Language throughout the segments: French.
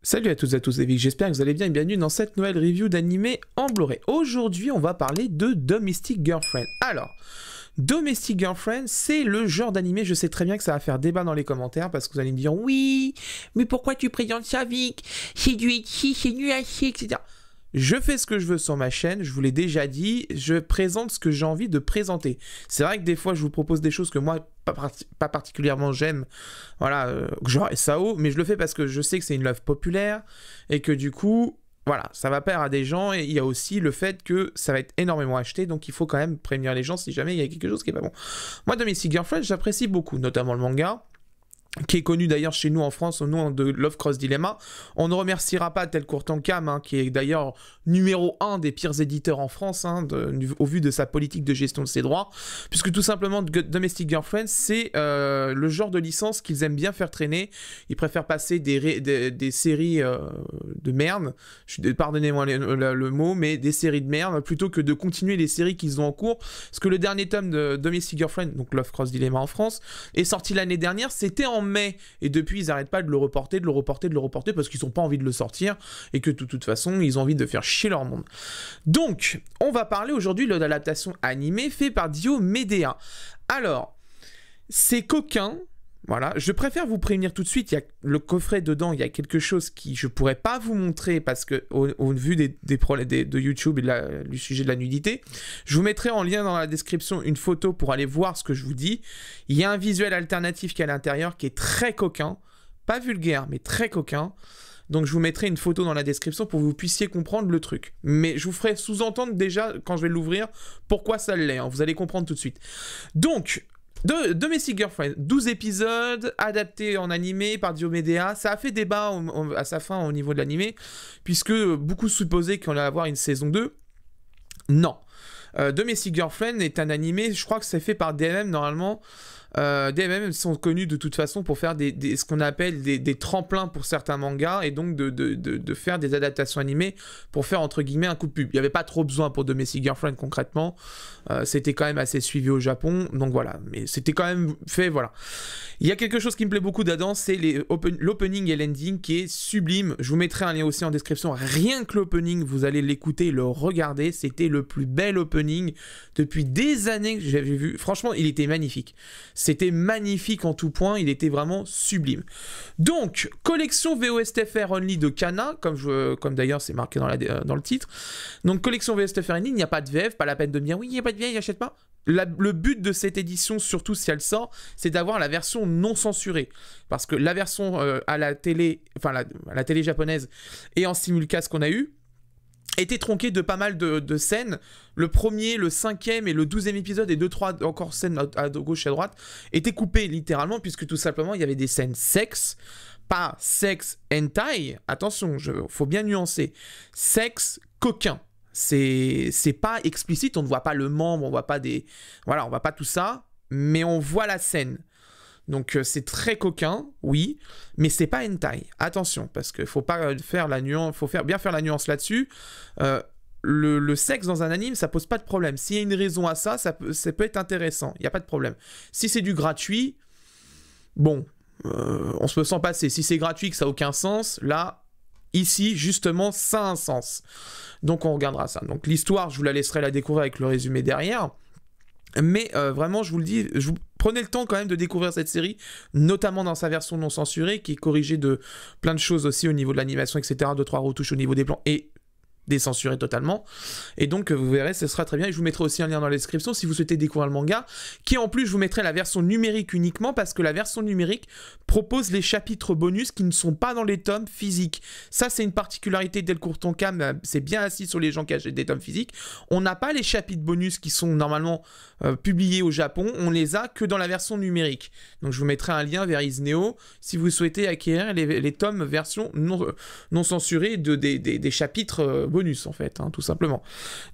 Salut à toutes et à tous, c'est Vic, j'espère que vous allez bien et bienvenue dans cette nouvelle review d'animé en Blu-ray. Aujourd'hui, on va parler de Domestic Girlfriend. Alors, Domestic Girlfriend, c'est le genre d'animé, je sais très bien que ça va faire débat dans les commentaires parce que vous allez me dire « Oui, mais pourquoi tu présentes ça, Vic? C'est du ecchi, c'est nul à chier, etc. » Je fais ce que je veux sur ma chaîne, je vous l'ai déjà dit, je présente ce que j'ai envie de présenter. C'est vrai que des fois, je vous propose des choses que moi, pas particulièrement j'aime, voilà, genre SAO, mais je le fais parce que je sais que c'est une œuvre populaire, et que du coup, voilà, ça va plaire à des gens, et il y a aussi le fait que ça va être énormément acheté, donc il faut quand même prévenir les gens si jamais il y a quelque chose qui est pas bon. Moi, Domestic Girlfriend, j'apprécie beaucoup, notamment le manga, qui est connu d'ailleurs chez nous en France au nom de Love Cross Dilemma. On ne remerciera pas tel Courtancam, hein, qui est d'ailleurs numéro 1 des pires éditeurs en France, hein, au vu de sa politique de gestion de ses droits, puisque tout simplement Domestic Girlfriend, c'est le genre de licence qu'ils aiment bien faire traîner. Ils préfèrent passer des séries de merde, pardonnez-moi le mot, mais des séries de merde, plutôt que de continuer les séries qu'ils ont en cours, parce que le dernier tome de Domestic Girlfriend, donc Love Cross Dilemma en France, est sorti l'année dernière, c'était en mai, et depuis ils n'arrêtent pas de le reporter, parce qu'ils n'ont pas envie de le sortir, et que de toute façon ils ont envie de faire chier leur monde. Donc, on va parler aujourd'hui de l'adaptation animée fait par Dio Medea. Alors, c'est coquin, voilà, je préfère vous prévenir tout de suite, il y a le coffret dedans, il y a quelque chose qui je pourrais pas vous montrer parce que au vu de YouTube et du sujet de la nudité, je vous mettrai en lien dans la description une photo pour aller voir ce que je vous dis. Il y a un visuel alternatif qui est à l'intérieur qui est très coquin, pas vulgaire mais très coquin. Donc je vous mettrai une photo dans la description pour que vous puissiez comprendre le truc. Mais je vous ferai sous-entendre déjà, quand je vais l'ouvrir, pourquoi ça l'est, hein. Vous allez comprendre tout de suite. Donc, Domestic Girlfriend, 12 épisodes, adaptés en animé par Dio Medea. Ça a fait débat à sa fin au niveau de l'animé, puisque beaucoup supposaient qu'on allait avoir une saison 2. Non. Domestic Girlfriend est un animé, je crois que c'est fait par DMM normalement. DMM sont connus de toute façon pour faire ce qu'on appelle des tremplins pour certains mangas, et donc de faire des adaptations animées pour faire entre guillemets un coup de pub. Il n'y avait pas trop besoin pour Domestic Girlfriend concrètement, c'était quand même assez suivi au Japon, donc voilà, mais c'était quand même fait, voilà. Il y a quelque chose qui me plaît beaucoup dedans, c'est l'opening et l'ending qui est sublime. Je vous mettrai un lien aussi en description, rien que l'opening, vous allez l'écouter, le regarder, c'était le plus bel opening depuis des années que j'avais vu, franchement il était magnifique. C'était magnifique en tout point, il était vraiment sublime. Donc, collection VOSTFR Only de Kana, comme d'ailleurs c'est marqué dans le titre. Donc, collection VOSTFR Only, il n'y a pas de VF, pas la peine de me dire oui, il n'y a pas de VF, j'achète pas. Le but de cette édition, surtout si elle sort, c'est d'avoir la version non censurée. Parce que la version à la télé, enfin la télé japonaise et en simulcast qu'on a eu, était tronqué de pas mal de scènes. Le premier, le 5e et le 12e épisode et 2-3 encore scènes à gauche et à droite étaient coupés littéralement, puisque tout simplement il y avait des scènes sexe, pas sexe hentai, attention, faut bien nuancer, sexe coquin. C'est pas explicite, on ne voit pas le membre, on voit pas voilà, on voit pas tout ça, mais on voit la scène. Donc c'est très coquin, oui, mais c'est pas hentai. Attention, parce qu'il faut pas faire la nuance, bien faire la nuance là-dessus. Le sexe dans un anime, ça pose pas de problème. S'il y a une raison à ça, ça peut être intéressant. Il n'y a pas de problème. Si c'est du gratuit, bon, on se peut s'en passer. Si c'est gratuit, que ça n'a aucun sens, là, ici, justement, ça a un sens. Donc on regardera ça. Donc l'histoire, je vous la laisserai la découvrir avec le résumé derrière. Mais vraiment, je vous le dis, prenez le temps quand même de découvrir cette série, notamment dans sa version non censurée, qui est corrigée de plein de choses aussi au niveau de l'animation, etc. 2-3 retouches au niveau des plans, et décensuré totalement. Et donc, vous verrez, ce sera très bien. Et je vous mettrai aussi un lien dans la description si vous souhaitez découvrir le manga, qui en plus, je vous mettrai la version numérique uniquement, parce que la version numérique propose les chapitres bonus qui ne sont pas dans les tomes physiques. Ça, c'est une particularité Delcourt Tonkam, c'est bien assis sur les gens qui achètent des tomes physiques. On n'a pas les chapitres bonus qui sont normalement publiés au Japon, on les a que dans la version numérique. Donc, je vous mettrai un lien vers Isneo si vous souhaitez acquérir les tomes version non censurée des chapitres bonus en fait, hein, tout simplement.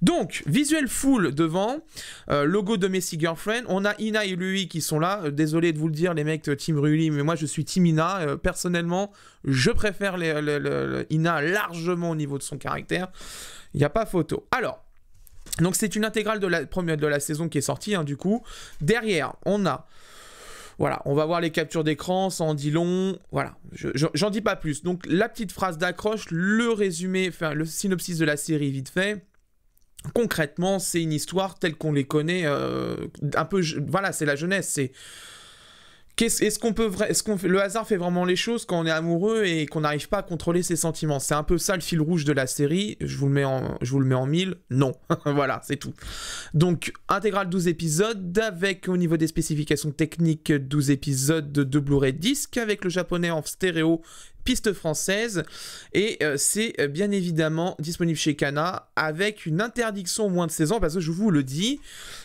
Donc, visuel full devant, logo Domestic Girlfriend, on a Ina et Lui qui sont là, désolé de vous le dire les mecs Team Ruli, mais moi je suis Team Ina, personnellement je préfère Ina largement au niveau de son caractère, il n'y a pas photo. Alors, donc c'est une intégrale de la saison qui est sortie, hein, du coup. Derrière, on a Voilà, on va voir les captures d'écran, ça en dit long, voilà, j'en dis pas plus. Donc la petite phrase d'accroche, le résumé, enfin le synopsis de la série vite fait. Concrètement, c'est une histoire telle qu'on les connaît, un peu, voilà, c'est la jeunesse, c'est... Le hasard fait vraiment les choses quand on est amoureux et qu'on n'arrive pas à contrôler ses sentiments? C'est un peu ça le fil rouge de la série. Je vous le mets en 1000. Non. Voilà, c'est tout. Donc, intégrale 12 épisodes avec, au niveau des spécifications techniques, 12 épisodes de Blu-ray disque avec le japonais en stéréo, piste française, et c'est bien évidemment disponible chez Kana avec une interdiction au moins de 16 ans, parce que je vous le dis,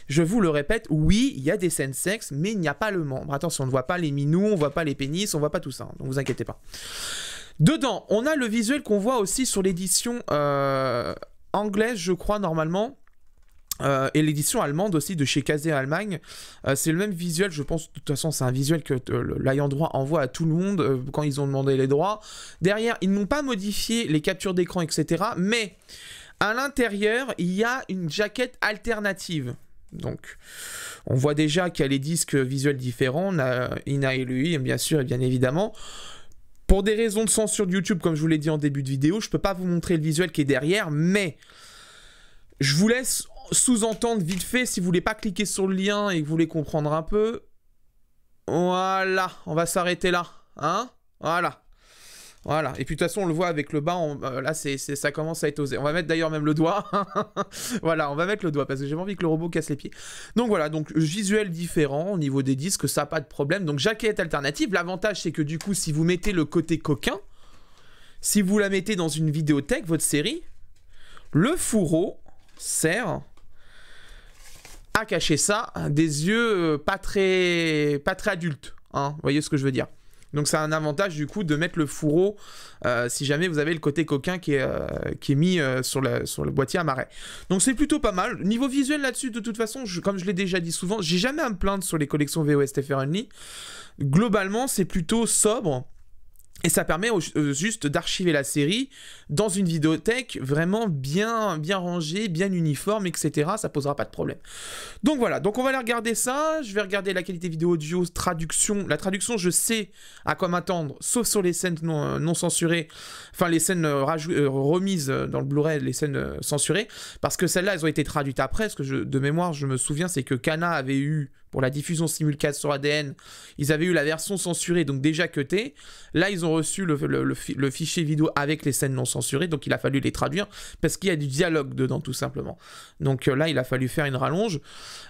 je vous le répète, oui, il y a des scènes sexe, mais il n'y a pas le membre. Attention, on ne voit pas les minous, on ne voit pas les pénis, on ne voit pas tout ça, donc vous inquiétez pas. Dedans, on a le visuel qu'on voit aussi sur l'édition anglaise, je crois, normalement. Et l'édition allemande aussi de chez Kazé Allemagne, c'est le même visuel, je pense. De toute façon, c'est un visuel que l'ayant droit envoie à tout le monde quand ils ont demandé les droits. Derrière, ils n'ont pas modifié les captures d'écran, etc. Mais à l'intérieur, il y a une jaquette alternative. Donc, on voit déjà qu'il y a les disques visuels différents. On a Ina et lui, bien sûr, et bien évidemment. Pour des raisons de censure de YouTube, comme je vous l'ai dit en début de vidéo, je ne peux pas vous montrer le visuel qui est derrière, mais je vous laisse sous-entendre vite fait, si vous voulez pas cliquer sur le lien et que vous voulez comprendre un peu. Voilà, on va s'arrêter là, hein. Voilà. Voilà, et puis de toute façon on le voit avec le bas, là ça commence à être osé. On va mettre d'ailleurs même le doigt. Voilà, on va mettre le doigt parce que j'ai pas envie que le robot casse les pieds. Donc voilà, donc visuel différent au niveau des disques, ça pas de problème. Donc jaquette alternative, l'avantage c'est que du coup si vous mettez le côté coquin, si vous la mettez dans une vidéothèque, votre série, le fourreau sert à cacher ça des yeux pas très adultes, hein, vous voyez ce que je veux dire. Donc c'est un avantage du coup de mettre le fourreau si jamais vous avez le côté coquin qui est mis sur le boîtier à marais. Donc c'est plutôt pas mal. Niveau visuel là-dessus, de toute façon, comme je l'ai déjà dit souvent, j'ai jamais à me plaindre sur les collections VOSTFR Only. Globalement, c'est plutôt sobre. Et ça permet juste d'archiver la série dans une vidéothèque vraiment bien rangée, bien uniforme, etc. Ça posera pas de problème. Donc voilà, donc on va aller regarder ça. Je vais regarder la qualité vidéo audio, traduction. La traduction, je sais à quoi m'attendre, sauf sur les scènes non censurées. Enfin, les scènes remises dans le Blu-ray, les scènes censurées. Parce que celles-là, elles ont été traduites après. Parce que de mémoire, je me souviens, c'est que Kana avait eu, pour la diffusion simulcast sur ADN, ils avaient eu la version censurée, donc déjà cutée. Là, ils ont reçu le fichier vidéo avec les scènes non censurées, donc il a fallu les traduire, parce qu'il y a du dialogue dedans, tout simplement. Donc là, il a fallu faire une rallonge,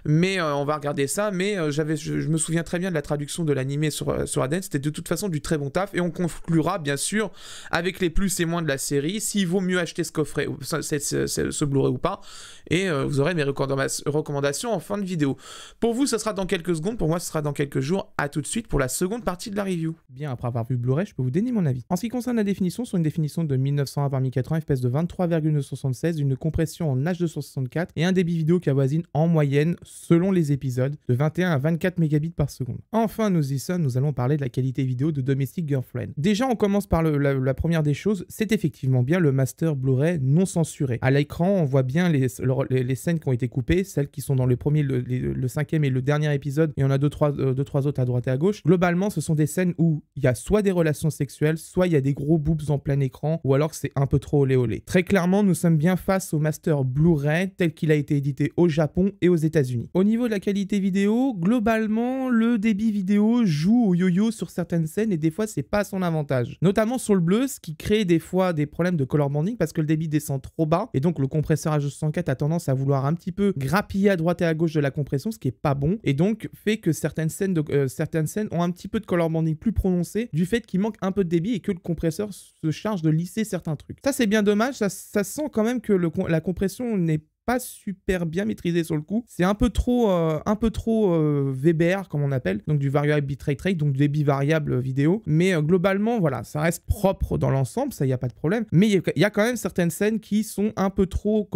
mais on va regarder ça. Mais je me souviens très bien de la traduction de l'animé sur ADN, c'était de toute façon du très bon taf, et on conclura, bien sûr, avec les plus et moins de la série, s'il vaut mieux acheter ce coffret, ce Blu-ray ou pas, et vous aurez mes recommandations en fin de vidéo. Pour vous, ce sera dans quelques secondes, pour moi ce sera dans quelques jours. À tout de suite pour la seconde partie de la review. Bien, après avoir vu Blu-ray, je peux vous donner mon avis. En ce qui concerne la définition, sur une définition de 1920 par 1080 fps de 23,976, une compression en H264 et un débit vidéo qui avoisine en moyenne, selon les épisodes, de 21 à 24 mégabits par seconde. Enfin, nous allons parler de la qualité vidéo de Domestic Girlfriend. Déjà, on commence par la première des choses, c'est effectivement bien le master Blu-ray non censuré. À l'écran, on voit bien les scènes qui ont été coupées, celles qui sont dans le premier, le cinquième et le dernier épisode, il y en a deux, trois autres à droite et à gauche. Globalement, ce sont des scènes où il y a soit des relations sexuelles, soit il y a des gros boobs en plein écran, ou alors c'est un peu trop olé olé. Très clairement, nous sommes bien face au master Blu-ray tel qu'il a été édité au Japon et aux États-Unis. Au niveau de la qualité vidéo, globalement, le débit vidéo joue au yo-yo sur certaines scènes et des fois c'est pas à son avantage. Notamment sur le bleu, ce qui crée des fois des problèmes de color banding parce que le débit descend trop bas et donc le compresseur H264 a tendance à vouloir un petit peu grappiller à droite et à gauche de la compression, ce qui est pas bon, et donc fait que certaines scènes ont un petit peu de color banding plus prononcé du fait qu'il manque un peu de débit et que le compresseur se charge de lisser certains trucs. Ça c'est bien dommage, ça sent quand même que la compression n'est pas super bien maîtrisé sur le coup. C'est un peu trop VBR comme on appelle, donc du variable bitrate rate, donc du débit variable vidéo. Mais globalement, voilà, ça reste propre dans l'ensemble, ça y a pas de problème. Mais il y a quand même certaines scènes qui sont un peu trop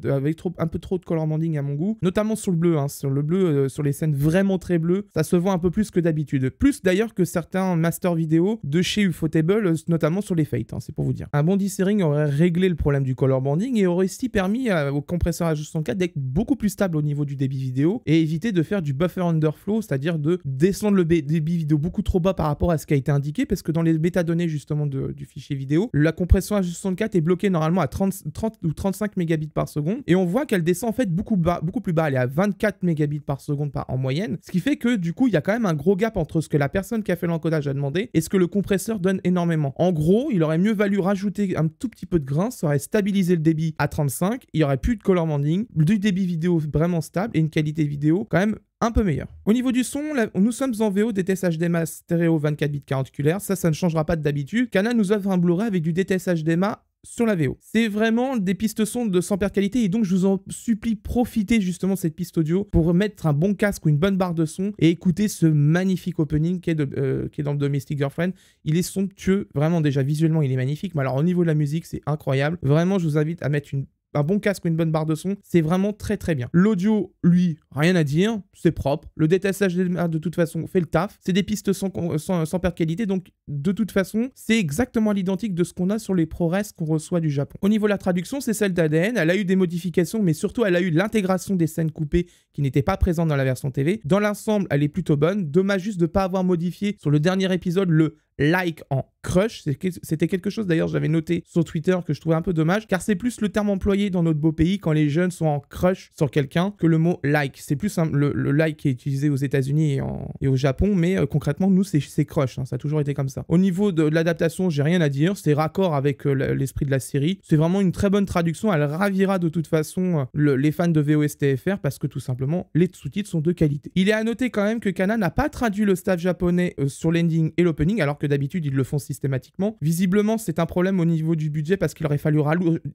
avec un peu trop de color banding à mon goût, notamment sur le bleu. Hein. Sur le bleu, sur les scènes vraiment très bleues, ça se voit un peu plus que d'habitude. Plus d'ailleurs que certains master vidéo de chez Ufotable, notamment sur les Fate, hein, c'est pour vous dire. Un bon desering aurait réglé le problème du color banding et aurait aussi permis aux compresseur H264 d'être beaucoup plus stable au niveau du débit vidéo et éviter de faire du buffer underflow, c'est-à-dire de descendre le débit vidéo beaucoup trop bas par rapport à ce qui a été indiqué, parce que dans les métadonnées justement du fichier vidéo, la compression H264 est bloquée normalement à 30 ou 35 mégabits par seconde, et on voit qu'elle descend en fait beaucoup plus bas, elle est à 24 mégabits par seconde en moyenne, ce qui fait que du coup il y a quand même un gros gap entre ce que la personne qui a fait l'encodage a demandé et ce que le compresseur donne énormément. En gros, il aurait mieux valu rajouter un tout petit peu de grain, ça aurait stabilisé le débit à 35, il n'y aurait plus de color banding, du débit vidéo vraiment stable et une qualité vidéo quand même un peu meilleur. Au niveau du son, là, nous sommes en VO DTS HDMI stéréo 24 bits 40 oculaire, ça ne changera pas d'habitude. Canon nous offre un Blu-ray avec du DTS HDMI sur la VO. C'est vraiment des pistes son de sans perte qualité, et donc je vous en supplie, profitez justement de cette piste audio pour mettre un bon casque ou une bonne barre de son et écouter ce magnifique opening qui est dans le Domestic Girlfriend. Il est somptueux, vraiment déjà visuellement il est magnifique, mais alors au niveau de la musique c'est incroyable. Vraiment je vous invite à mettre un bon casque ou une bonne barre de son, c'est vraiment très très bien. L'audio, lui, rien à dire, c'est propre. Le DTS HDMI de toute façon fait le taf. C'est des pistes sans perte de qualité, donc de toute façon, c'est exactement l'identique de ce qu'on a sur les ProRes qu'on reçoit du Japon. Au niveau de la traduction, c'est celle d'ADN. Elle a eu des modifications, mais surtout elle a eu l'intégration des scènes coupées qui n'étaient pas présentes dans la version TV. Dans l'ensemble, elle est plutôt bonne. Dommage juste de ne pas avoir modifié sur le dernier épisode le like en crush. C'était quelque chose d'ailleurs j'avais noté sur Twitter que je trouvais un peu dommage, car c'est plus le terme employé dans notre beau pays quand les jeunes sont en crush sur quelqu'un que le mot like. C'est plus le like qui est utilisé aux États-Unis et au Japon, mais concrètement nous c'est crush, hein, ça a toujours été comme ça. Au niveau de l'adaptation, j'ai rien à dire, c'est raccord avec l'esprit de la série. C'est vraiment une très bonne traduction, elle ravira de toute façon les fans de VOSTFR parce que tout simplement les sous-titres sont de qualité. Il est à noter quand même que Kana n'a pas traduit le staff japonais sur l'ending et l'opening, alors que d'habitude ils le font systématiquement. Visiblement c'est un problème au niveau du budget parce qu'il aurait fallu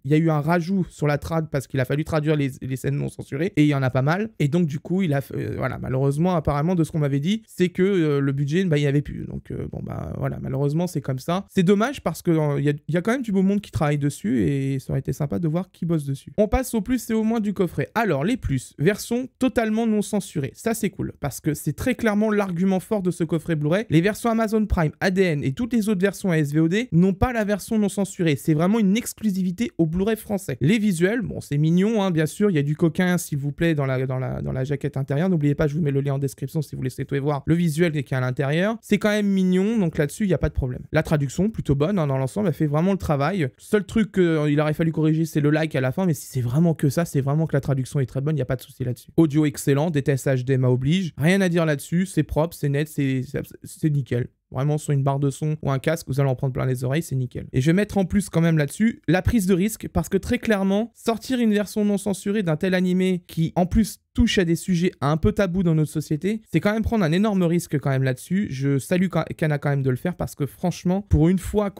il y a eu un rajout sur la trad parce qu'il a fallu traduire les scènes non censurées et il y en a pas mal, et donc du coup il a voilà, malheureusement apparemment de ce qu'on m'avait dit c'est que le budget il n'y avait plus, donc bon bah voilà, malheureusement c'est comme ça. C'est dommage parce que il y a quand même du beau monde qui travaille dessus et ça aurait été sympa de voir qui bosse dessus. On passe au plus et au moins du coffret. Alors les plus, version totalement non censurée, ça c'est cool parce que c'est très clairement l'argument fort de ce coffret Blu-ray. Les versions Amazon Prime, ADN et toutes les autres versions SVOD n'ont pas la version non censurée. C'est vraiment une exclusivité au Blu-ray français. Les visuels, bon, c'est mignon, hein, bien sûr. Il y a du coquin, s'il vous plaît, dans la jaquette intérieure. N'oubliez pas, je vous mets le lien en description si vous voulez souhaiter voir le visuel qui est à l'intérieur. C'est quand même mignon, donc là-dessus, il n'y a pas de problème. La traduction, plutôt bonne, hein, dans l'ensemble, elle fait vraiment le travail. Seul truc qu'il aurait fallu corriger, c'est le like à la fin, mais si c'est vraiment que ça, c'est vraiment que la traduction est très bonne, il n'y a pas de souci là-dessus. Audio excellent, DTS HDMI oblige. Rien à dire là-dessus, c'est propre, c'est net, c'est nickel. Vraiment sur une barre de son ou un casque, vous allez en prendre plein les oreilles, c'est nickel. Et je vais mettre en plus quand même là-dessus la prise de risque, parce que très clairement, sortir une version non censurée d'un tel animé qui en plus touche à des sujets un peu tabous dans notre société, c'est quand même prendre un énorme risque quand même là-dessus. Je salue Kana quand même de le faire parce que franchement, pour une fois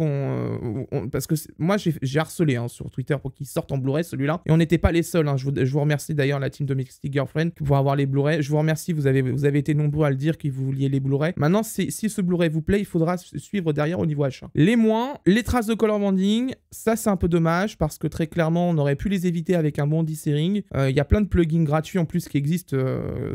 parce que moi j'ai harcelé hein, sur Twitter pour qu'il sorte en Blu-ray celui-là, et on n'était pas les seuls. Hein. Je vous remercie d'ailleurs la team Domestic Girlfriend pour avoir les Blu-ray. Je vous remercie, vous avez été nombreux à le dire que vous vouliez les Blu-ray. Maintenant, si ce Blu-ray vous plaît, il faudra suivre derrière au niveau achat. Les moins, les traces de color banding, ça c'est un peu dommage parce que très clairement on aurait pu les éviter avec un bon desearing. Il y a plein de plugins gratuits en plus qui existent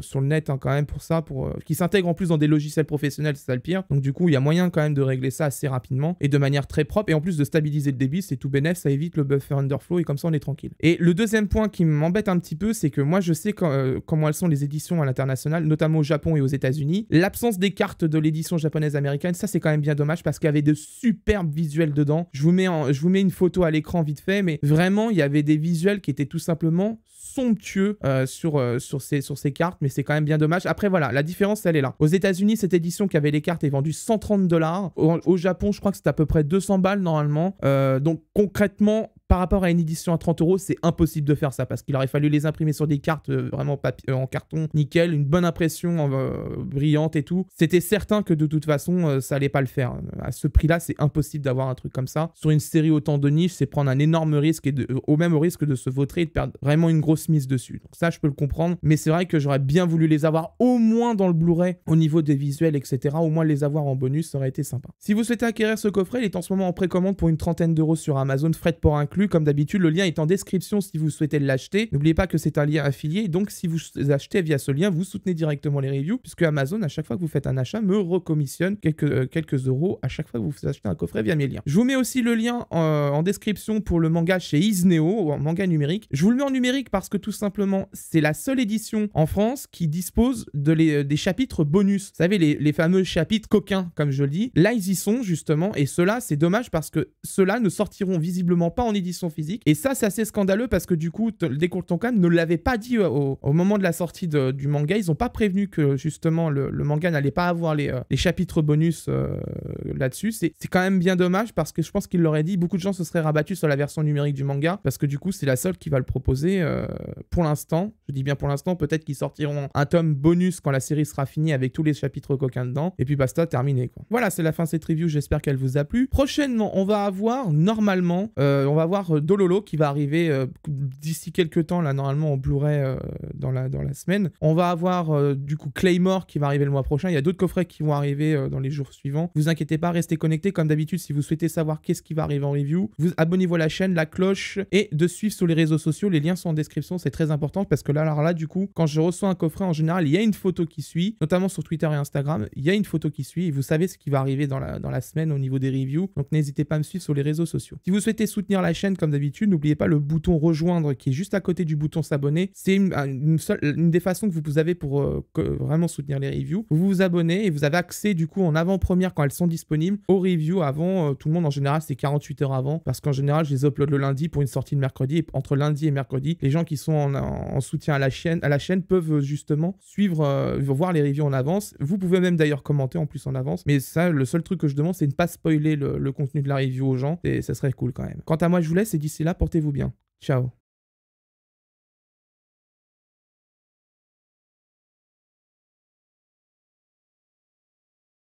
sur le net hein, quand même pour ça, qui s'intègrent en plus dans des logiciels professionnels, c'est ça le pire. Donc du coup il y a moyen quand même de régler ça assez rapidement et de manière très propre, et en plus de stabiliser le débit, c'est tout bénef, ça évite le buffer underflow et comme ça on est tranquille. Et le deuxième point qui m'embête un petit peu, c'est que moi je sais comment elles sont les éditions à l'international, notamment au Japon et aux États-Unis. L'absence des cartes de l'édition japonaise américaine, ça c'est quand même bien dommage parce qu'il y avait de superbes visuels dedans. Je vous mets une photo à l'écran vite fait, mais vraiment il y avait des visuels qui étaient tout simplement somptueux sur ces cartes, mais c'est quand même bien dommage. Après voilà, la différence elle est là. Aux États-Unis, cette édition qui avait les cartes est vendue 130$. Au Japon, je crois que c'est à peu près 200 balles normalement. Donc concrètement, par rapport à une édition à 30€, c'est impossible de faire ça parce qu'il aurait fallu les imprimer sur des cartes vraiment en carton, nickel, une bonne impression brillante et tout. C'était certain que de toute façon, ça allait pas le faire. À ce prix-là, c'est impossible d'avoir un truc comme ça. Sur une série autant de niche, c'est prendre un énorme risque et au même risque de se vautrer et de perdre vraiment une grosse mise dessus. Donc ça, je peux le comprendre, mais c'est vrai que j'aurais bien voulu les avoir au moins dans le Blu-ray au niveau des visuels, etc. Au moins les avoir en bonus, ça aurait été sympa. Si vous souhaitez acquérir ce coffret, il est en ce moment en précommande pour une 30aine d'euros sur Amazon, frais de port inclus. inclus. Comme d'habitude, le lien est en description si vous souhaitez l'acheter. N'oubliez pas que c'est un lien affilié, donc si vous achetez via ce lien, vous soutenez directement les reviews, puisque Amazon, à chaque fois que vous faites un achat, me recommissionne quelques euros à chaque fois que vous achetez un coffret via mes liens. Je vous mets aussi le lien en description pour le manga chez Isneo, en manga numérique. Je vous le mets en numérique parce que tout simplement, c'est la seule édition en France qui dispose des chapitres bonus. Vous savez, les fameux chapitres coquins, comme je le dis. Là, ils y sont, justement, et ceux-là, c'est dommage parce que ceux-là ne sortiront visiblement pas en édition physique. Et ça, c'est assez scandaleux parce que du coup, le Décompte-Tonkam ne l'avait pas dit au moment de la sortie du manga. Ils n'ont pas prévenu que, justement, le manga n'allait pas avoir les chapitres bonus là-dessus. C'est quand même bien dommage parce que je pense qu'il l'aurait dit. Beaucoup de gens se seraient rabattus sur la version numérique du manga parce que du coup, c'est la seule qui va le proposer pour l'instant. Je dis bien pour l'instant. Peut-être qu'ils sortiront un tome bonus quand la série sera finie avec tous les chapitres coquins dedans. Et puis basta, terminé, quoi. Voilà, c'est la fin de cette review. J'espère qu'elle vous a plu. Prochainement, on va avoir normalement, on va avoir Dololo qui va arriver d'ici quelques temps, là, normalement, en Blu-ray dans la semaine. On va avoir du coup Claymore qui va arriver le mois prochain. Il y a d'autres coffrets qui vont arriver dans les jours suivants. Vous inquiétez pas, restez connectés comme d'habitude si vous souhaitez savoir qu'est-ce qui va arriver en review. Vous abonnez-vous à la chaîne, la cloche et de suivre sur les réseaux sociaux. Les liens sont en description, c'est très important parce que là, alors là, du coup, quand je reçois un coffret en général, il y a une photo qui suit, notamment sur Twitter et Instagram. Il y a une photo qui suit et vous savez ce qui va arriver dans la semaine au niveau des reviews. Donc n'hésitez pas à me suivre sur les réseaux sociaux. Si vous souhaitez soutenir la chaîne comme d'habitude, n'oubliez pas le bouton rejoindre qui est juste à côté du bouton s'abonner. C'est une des façons que vous avez pour vraiment soutenir les reviews. Vous vous abonnez et vous avez accès du coup en avant-première quand elles sont disponibles aux reviews avant tout le monde. En général, c'est 48 heures avant parce qu'en général, je les upload le lundi pour une sortie le mercredi et entre lundi et mercredi, les gens qui sont en soutien à la chaîne peuvent justement suivre, voir les reviews en avance. Vous pouvez même d'ailleurs commenter en plus en avance. Mais ça, le seul truc que je demande, c'est de ne pas spoiler le contenu de la review aux gens et ça serait cool quand même. Quant à moi, je vous laisse et d'ici là, portez-vous bien. Ciao.